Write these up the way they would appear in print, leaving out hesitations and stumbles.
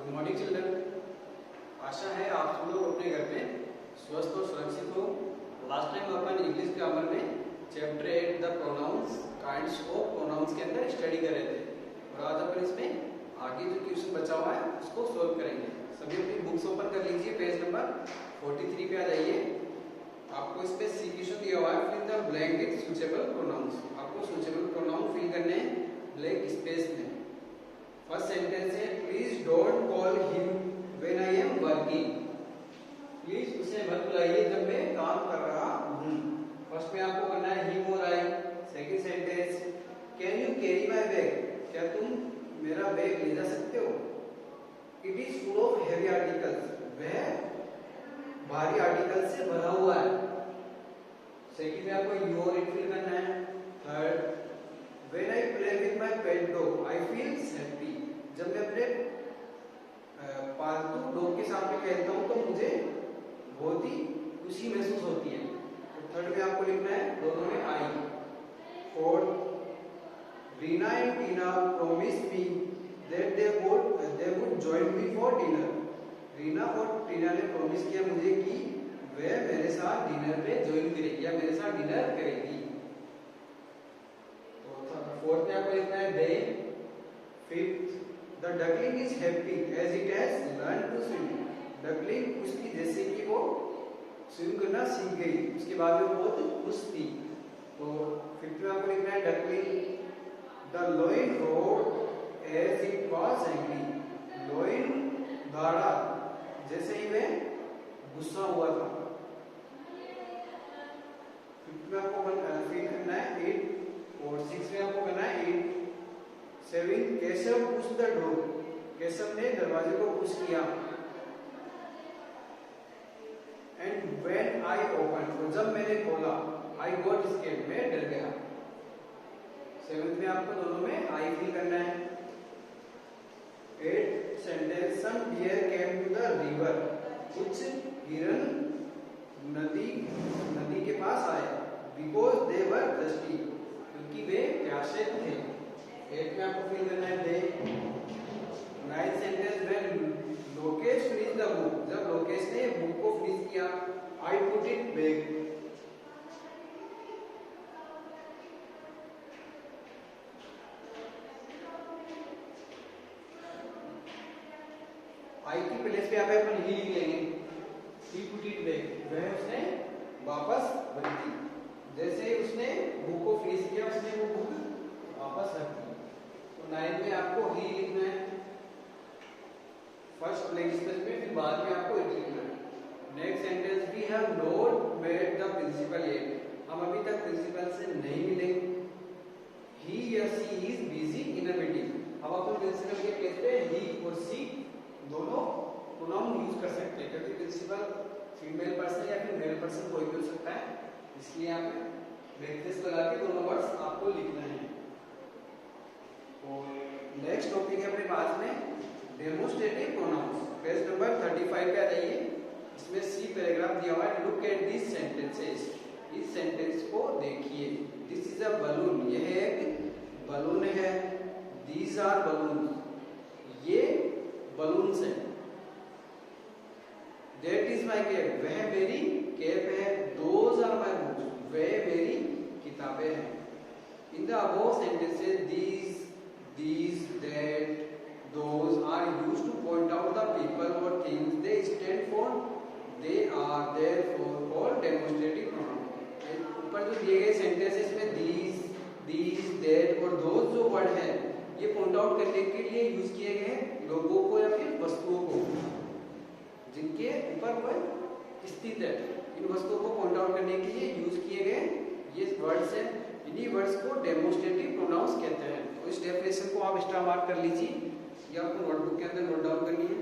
Good morning children. आशा है आप सब लोग अपने घर में स्वस्थ और सुरक्षित हो। लास्ट टाइम अपन इंग्लिश ग्रामर में chapter 8 the pronounce kinds of pronouns के अंदर स्टडी कर रहे थे और आज अपन इसमें आगे जो क्वेश्चन बचा हुआ है उसको सोल्व करेंगे। सभी अपनी बुक्स ओपन कर लीजिए, पेज नंबर 43 पे आ जाइए। आपको इस पे सी क्वेश्चन दिया हुआ है, fill the blank with suitable pronouns. आपको सूटेबल प्रोनाउन फिल करने हैं ब्लैंक स्पेस में। फर्स्ट सेंटेंस है please don't call him when I am working. Please उसे मत बुलाइए जब मैं काम कर रहा हूँ। फर्स्ट में आपको करना है हिम और I. Second sentence can you carry my bag, क्या तुम मेरा बैग ले जा सकते हो। It is full of heavy articles, वह भारी आर्टिकल से भरा हुआ है। सेकंड में आपको योर इट फिल करना है। Third When I play with my pet dog, I feel happy. जब मैं अपने पालतू डॉग के साथ में खेलता हूँ तो मुझे बहुत ही खुशी महसूस होती है। तो थर्ड में आपको लिखना है दोनों में I. Fourth Reena and Tina promised me that they would join me for dinner. Reena और टीना ने प्रॉमिस किया मुझे कि वे मेरे साथ डिनर पे ज्वाइन करेगी या मेरे साथ डिनर करेगी। फोर्थ में आपको लिखना है they. Fifth the duckling is happy as it has learn to swim. Duckling उसकी जैसे कि वो स्विम करना सीख गई, उसके बाद में बहुत खुश थी। तो फिफ्थ में आपको लिखना है duckling the lion roared as it was angry. Lion दौड़ा जैसे ही वह गुस्सा हुआ था। फिफ्थ में आपको फिल करना है इट और सिक्स में आपको करना है it. Seven Keshav push the door, Keshav ने दरवाजे को पुश किया। एंड व्हेन आई ओपन, तो जब मैंने खोला आई गॉट स्कैर्ड, मैं डर गया। सेवेंथ में आपको दोनों में आई फिल करना है। Eight sentence some deer came to the river, कुछ हिरन नदी के पास आए बिकॉज दे वर थर्स्टी, क्योंकि वे प्यासे थे। एट में आपको फिल करना है they. Ninth sentence when Lokesh finish the book, जब लोकेश ने बुक को फिनिश किया I put it back. I की प्लेस पे अपन ही लिख लेंगे, ही पुट इट बैक, वह उसने वापस रख दी। जैसे उसने बुक को फिनिश किया उसने वो बुक वापस रख दी। तो नाइन्थ में आपको ही लिखना है फर्स्ट ब्लैंक स्पेस में, फिर बाद में आपको इट लिखना है। Next sentence we have not met the principal yet, हम अभी तक प्रिंसिपल से नहीं मिले। ही या she is busy in a meeting, अब अपन प्रिंसिपल के प्लेस पे ही और सी दोनों प्रोनाउन यूज कर सकते हैं, क्योंकि प्रिंसिपल फीमेल पर्सन या फिर मेल पर्सन कोई भी हो सकता है, इसलिए यहाँ पे ब्रैकेट्स लगा के दोनों वर्ड्स आपको लिखना है। और नेक्स्ट टॉपिक है अपने पास में डेमोस्ट्रेटिव प्रोनाउंस। पेज नंबर 35 पे आ जाइए। इसमें सी पैराग्राफ दिया हुआ है, लुक एट दिस सेंटेंसेस, इस सेंटेंस को देखिए। दिस इज अ बलून, यह एक बलून है। दीज आर बलून, ये बलून्स हैं। दैट इज माई कैप, वह मेरी कैप है। दोज आर माई बुक्स, वे मेरी किताबें हैं। In the above sentences these that those are used to point out the people or things they stand for, they are therefore called demonstrative pronoun। ऊपर जो दिए गए सेंटेंसेस में these that और those जो वर्ड है ये पॉइंट आउट करने के लिए यूज किए गए हैं लोगों को या फिर वस्तुओं को जिनके ऊपर कोई स्थित है। इन वस्तुओं को पॉइंट आउट करने के लिए यूज किए गए ये वर्ड्स हैं। इन्हीं वर्ड्स को डेमोस्ट्रेटिव प्रोनाउंस कहते हैं। तो इस डेफिनेशन को आप स्टार मार्क कर लीजिए या आपको नोटबुक के अंदर नोट डाउन करनी है।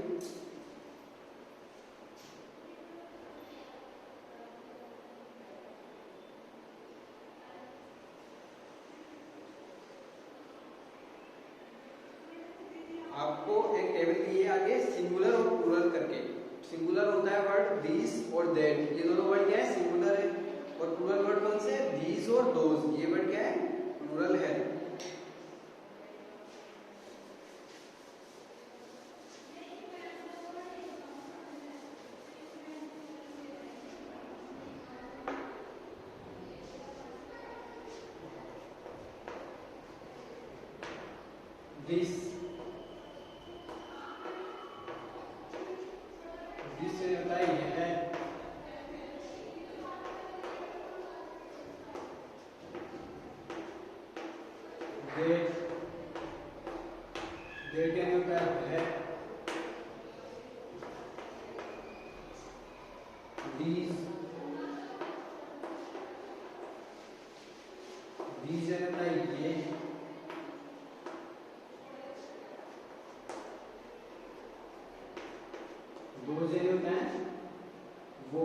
आपको एक टेबल दी है आगे सिंगुलर और प्लूरल करके। सिंगुलर होता है वर्ड दिस और दैट, ये दोनों वर्ड क्या है सिंगुलर है। और प्लूरल वर्ड कौन से दीज और दोज, ये वर्ड क्या है प्लूरल है। दिस, दिस से होता है यह, डेट, डेट यानी होता है these, these रहता है ये, दो जे होता है वो,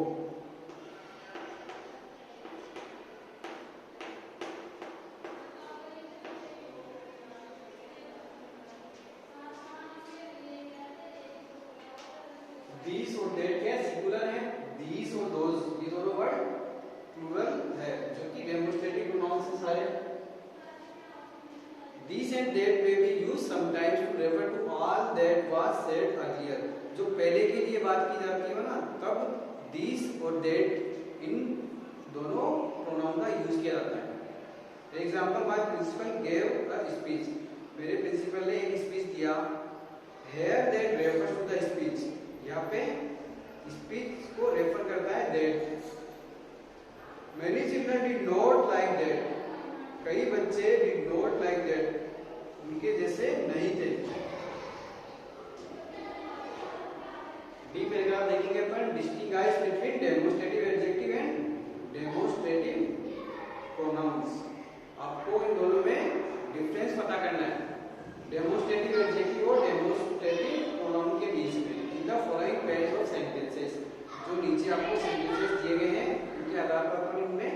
these और that क्या सिंगुलर है, these और those ये दोनों वर्ड प्लूरल है जो कि डेमोस्ट्रेटिव प्रोनाउंस है सारे। These and that may be used sometimes to refer to all that was said earlier। जो पहले के लिए बात की जाती है ना तब these और that इन दोनों प्रोनाउन का यूज किया जाता है। Example, my principal gave a speech, मेरे प्रिंसिपल ने एक स्पीच दिया। Here that refers to the speech, यहाँ पे स्पीच को रेफर करता है that। Many children did not like that, कई बच्चे did not like that, उनके जैसे नहीं थे। बी पैराग्राफ देखेंगे अपन, distinguish between demonstrative adjective and demonstrative pronouns. आपको इन दोनों में डिफरेंस पता करना है, डेमोस्ट्रेटिव एडजेक्टिव और डेमोस्ट्रेटिव प्रोनाउन के बीच में। In the following pairs of sentences, जो नीचे आपको सेंटेंसेस दिए गए हैं उनके आधार पर अपन इनमें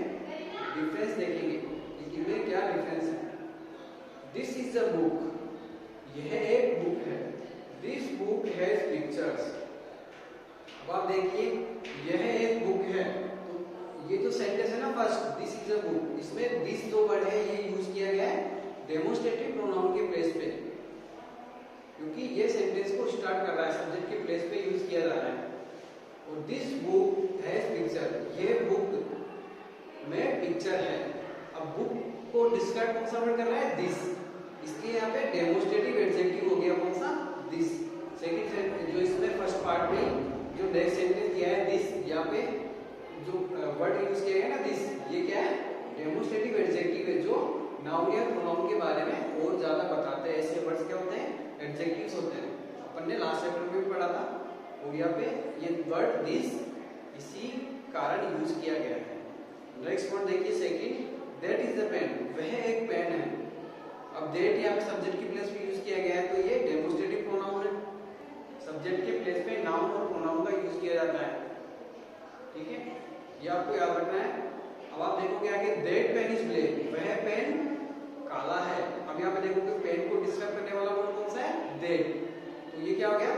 डिफरेंस देखेंगे कि इनमें क्या डिफरेंस है। दिस इज अ बुक, यह एक बुक है। This book has pictures. अब आप देखिए यह एक बुक है, तो ये जो सेंटेंस है ना first, this is a book, इसमें दिस दो वर्ड है ये यूज किया गया है डेमोस्ट्रेटिव प्रोनाउन के प्लेस पे, क्योंकि ये सेंटेंस को स्टार्ट कर रहा है, सब्जेक्ट के प्लेस पे यूज किया जा रहा है। और दिस बुक हैज पिक्चर, ये बुक में पिक्चर है। अब बुक को डिस्क्राइब कौन सा वर्ड कर रहा है, दिस, इसलिए यहाँ पे डेमोस्ट्रेटिव एडजेक्टिव हो गया कौन सा, दिस। सेकंड जो इसमें फर्स्ट पार्ट में जो नेक्स्ट सेंटेंस दिया है दिस, यहाँ पे जो वर्ड यूज किया गया ना दिस, ये क्या है, डेमोस्ट्रेटिव एडजेक्टिव है जो नाउन या प्रोनाउन के बारे में और ज्यादा बताते हैं। ऐसे वर्ड्स क्या होते हैं, एडजेक्टिव्स होते हैं, अपन ने लास्ट चैप्टर में भी पढ़ा था। और यहाँ पे ये वर्ड दिस इसी कारण यूज किया गया है। नेक्स्ट वर्ड देखिए second, that is the pen, वह एक पेन है। अब दैट यहाँ पे सब्जेक्ट के प्लेस पे यूज किया गया है, तो ये डेमोस्ट्रेटिव प्रोनाउन है। सब्जेक्ट के प्लेस पे नाउन और प्रोनाउन का यूज किया जाता है, ठीक है, ये आपको याद रखना है। अब आप देखोगे आगे, दैट पेन इज ब्लैक, वह पेन काला है। अब यहाँ पे देखोगे पेन को डिस्क्राइब करने वाला वर्ड कौन सा है, दैट, तो ये क्या हो गया,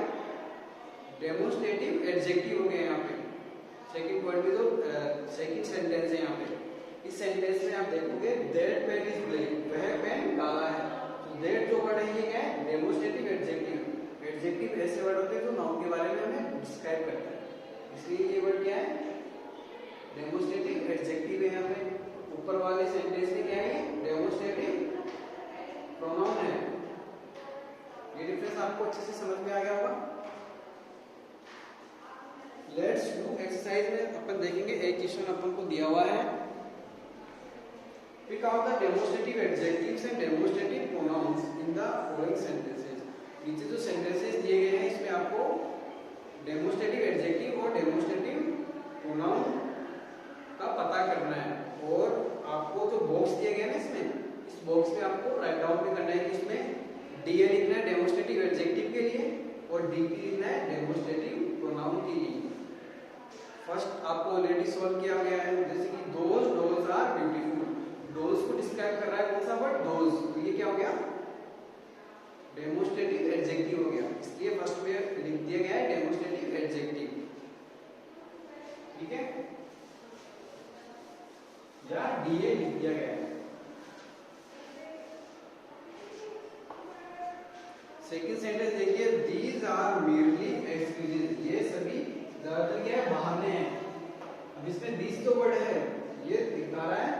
डेमोस्ट्रेटिव एडजेक्टिव हो गया यहाँ पे। सेकंड पॉइंट में जो सेकंड सेंटेंस है यहाँ पे, इस सेंटेंस में आप देखोगे दैट पेन इज ब्लैक, वह पेन काला है। तो दैट जो वर्ड है ये क्या है, डेमोस्ट्रेटिव एडजेक्टिव। एडजेक्टिव ऐसे वर्ड होते हैं जो नाउन के बारे में हमें डिस्क्राइब करता है, इसलिए ये वर्ड क्या है, डेमोस्ट्रेटिव एडजेक्टिव है। यहाँ पे ऊपर वाले सेंटेंस में क्या है, डेमोस्ट्रेटिव प्रोनाउन है। ये डिफरेंस आपको अच्छे से समझ में आ गया होगा। लेट्स डू एक्सरसाइज में अपन देखेंगे, एक क्वेश्चन अपन को दिया हुआ है, pick out the demonstrative adjectives and demonstrative pronouns in the following sentences. नीचे जो सेंटेंसेस दिए गए हैं इसमें आपको डेमोस्ट्रेटिव एडजेक्टिव और डेमोस्ट्रेटिव प्रोनाउन का पता करना है। और आपको जो बॉक्स दिया गया ना इसमें, इस बॉक्स में आपको राइट डाउन भी करना है कि इसमें डी लिखना है डेमोस्ट्रेटिव एडजेक्टिव के लिए और डी लिखना है डेमोस्ट्रेटिव प्रोनाउन के लिए। फर्स्ट आपको ऑलरेडी सॉल्व किया गया है, जैसे कि those dolls are beautiful, dolls को डिस्क्राइब कर रहा है कौन सा वर्ड, दोज, तो ये क्या हो गया, डेमोस्ट्रेटिव एडजेक्टिव हो गया, इसलिए फर्स्ट में लिख दिया गया है डेमोस्ट्रेटिव एडजेक्टिव, ठीक है, या डीए लिख दिया गया है। सेकंड सेंटेंस देखिए, दीज आर मेरली एक्सक्यूजेस, ये सभी ज्यादातर क्या है, बहाने हैं। अब इसमें दिस तो वर्ड है, ये दिखा रहा है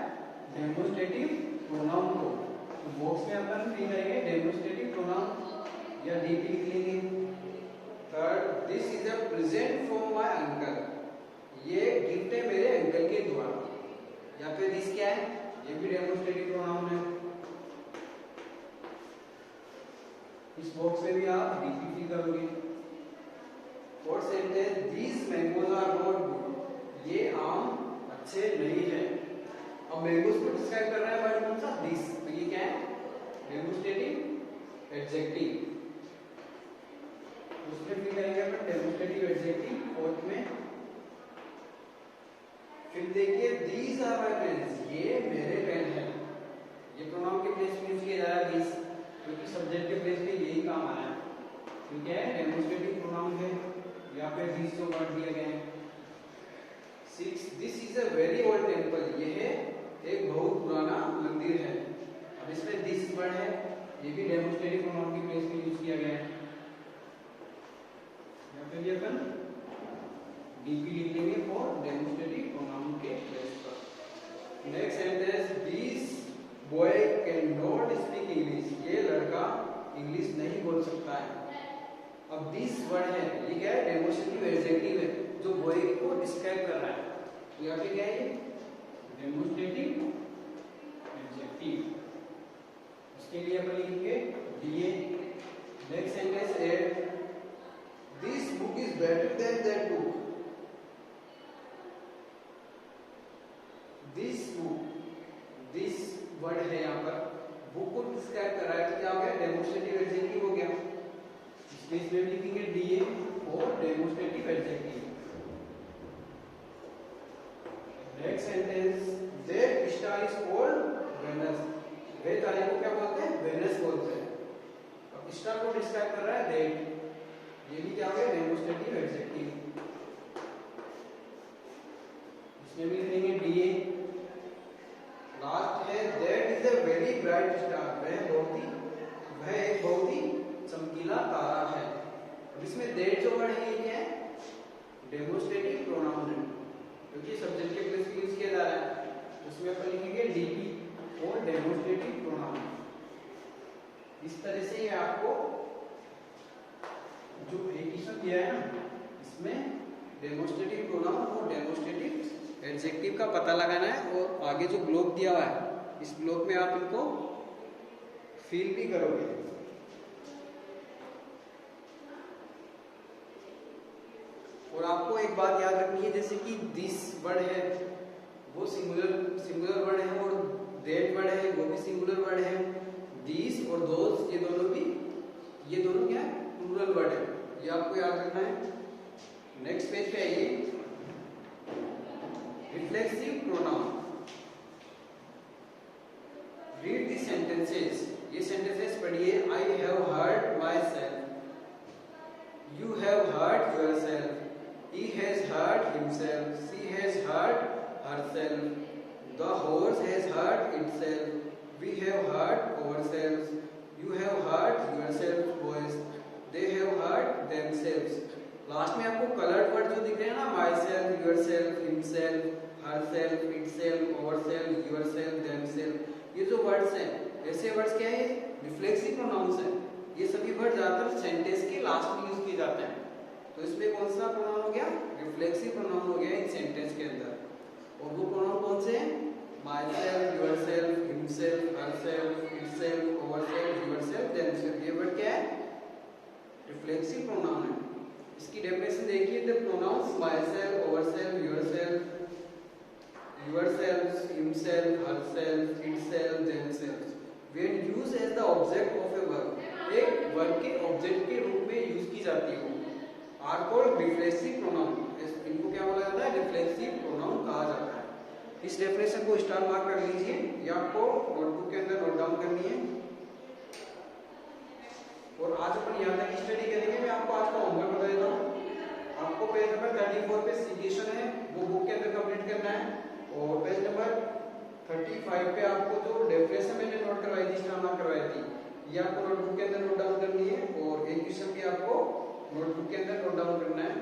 डेमोस्ट्रेटिव प्रोनाउन को, तो बॉक्स में अपन फिल करेंगे डेमोस्ट्रेटिव प्रोनाउन या डीपी लिख लेंगे। Third, this is a present from my uncle, ये गिफ्ट है मेरे अंकल के द्वारा। या फिर दिस क्या है, ये भी डेमोस्ट्रेटिव प्रोनाउन है। इस बॉक्स में भी आप डीपी फिल करोगे। Fourth sentence, these mangoes are not good, ये आम अच्छे नहीं है। अब मैंगोज को डिस्क्राइब कर रहा है वर्ड कौन सा, दिस, तो ये क्या है, डेमोस्ट्रेटिव एडजेक्टिव। उसमें फिर करेंगे अपन डेमोस्ट्रेटिव एडजेक्टिव फोर्थ में। फिर देखिए, दीज आर माय पेन्स, ये मेरे पेन है। ये प्रोनाउन के प्लेस में यूज किया जा रहा है दीज, क्योंकि सब्जेक्ट के प्लेस पे यही काम आया है। ठीक है, डेमोस्ट्रेटिव प्रोनाउन है, यहाँ पे दीज जो वर्ड दिए गए हैं। 6, this is a very old temple, ये है एक बहुत पुराना मंदिर है। अब इसमें दिस वर्ड है, ये भी डेमोस्ट्रेटिव प्रोनाउन के प्लेस में यूज किया गया है। यहाँ पे भी अपन डीपी लिख लेंगे फॉर डेमोस्ट्रेटिव प्रोनाउन के प्लेस पर। Next sentence, this boy can not speak English, ये लड़का इंग्लिश नहीं बोल सकता है। अब दिस वर्ड है, ये क्या है, डेमोस्ट्रेटिव एडजेक्टिव है, जो बॉय को डिस्क्राइब कर रहा है। तो यहाँ पे क्या है, डेमोस्ट्रेटिव एडजेक्टिव। उसके लिए अपन लिखेंगे दिए। नेक्स्ट सेंटेंस है, this book is better than that book, this book, this word है यहाँ पर, बुक को डिस्क्राइब कर रहा है, तो क्या हो गया, डेमोस्ट्रेटिव एडजेक्टिव हो गया। इसमें लिखेंगे डीए और demonstrative adjective. Next sentence, that star is called Venus, वे तारे को क्या बोलते हैं, वेनस बोलते हैं। अब स्टार को डिस्क्राइब कर रहा है दैट, ये भी क्या हो गया, डेमोस्ट्रेटिव एडजेक्टिव। इसमें भी लिखेंगे डीए। लास्ट है, that is a very bright star, वह एक बहुत ही चमकीला तारा है। अब इसमें दैट जो वर्ड है, ये क्या है, डेमोस्ट्रेटिव प्रोनाउन है, क्योंकि सब्जेक्ट के प्लेस पे यूज किया जा रहा है। उसमें अपन लिखेंगे डीपी और डेमोस्ट्रेटिव प्रोनाउन। इस तरह से ये आपको जो एडिशन दिया है ना, इसमें डेमोस्ट्रेटिव प्रोनाउन और डेमोस्ट्रेटिव एडजेक्टिव का पता लगाना है। और आगे जो ब्लॉक दिया हुआ है, इस ब्लॉक में आप इनको फिल भी करोगे। और आपको एक बात याद रखनी है, जैसे कि दिस वर्ड है वो सिंगुलर वर्ड है, और दैट वर्ड है वो भी सिंगुलर वर्ड है। दिस और दोस, ये दोनों क्या है, प्लूरल वर्ड है, ये आपको याद रखना है। नेक्स्ट पेज पे आइए, reflexive pronoun. Read the sentences, ये सेंटेंसेस पढ़िए। I have hurt myself, you have hurt yourself, he has hurt himself, she has hurt herself, the horse has hurt itself, we have hurt ourselves, you have hurt yourself boys, they have hurt themselves। Last में आपको coloured word जो दिख रहे हैं ना, my self, your self, himself, her self, itself, ourself, yourself, themself, ये जो words हैं, ऐसे वर्ड्स क्या है, रिफ्लेक्सिव प्रोनाउंस है। ये सभी वर्ड ज्यादातर सेंटेंस के लास्ट में यूज किए जाते हैं। तो इसमें कौन सा प्रोनाउन हो गया, रिफ्लेक्सिव प्रोनाउन हो गया इन सेंटेंस के अंदर। और वो प्रोनाउन कौन से हैं, my self, your self, himself, herself, itself, ourself, yourself, themself, ये वर्ड क्या है, रिफ्लेक्सिव प्रोनाउन है। इसकी डेफिनेशन देखिए, the pronouns my self, ourself, yourself, yourself, himself, herself, itself, themselves, when used as the object of a verb, एक verb के object के रूप में यूज की जाती हो, आर कॉल्ड रिफ्लेक्सिव प्रोनाउन। इनको क्या बोला जाता है, रिफ्लेक्सिव प्रोनाउन कहा जाता है। इस डेफिनेशन को स्टार मार्क कर लीजिए, ये आपको नोटबुक के अंदर नोट डाउन करनी है। और आज अपन यहाँ तक स्टडी करेंगे। मैं आपको आज का होमवर्क बता देता हूँ। आपको पेज नंबर 34 पे सिचुएशन है, वो बुक के अंदर कंप्लीट करना है। और पेज नंबर 35 पे आपको जो डेफिनेशन मैंने नोट करवाई थी, स्टार मार्क करवाई थी, ये आपको नोटबुक के अंदर नोट डाउन करनी है। और एक क्वेश्चन भी आपको नोटबुक के अंदर नोट डाउन करना है।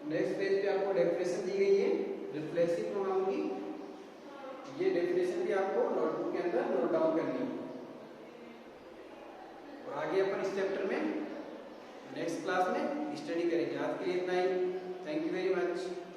नेक्स्ट पेज पे आपको डेफिनेशन दी गई है रिफ्लेक्सिव प्रोनाउन की, ये डेफिनेशन भी आपको नोटबुक के अंदर नोट डाउन करनी है। और आगे अपन इस चैप्टर में नेक्स्ट क्लास में स्टडी करेंगे। आज के लिए इतना ही। Thank you very much.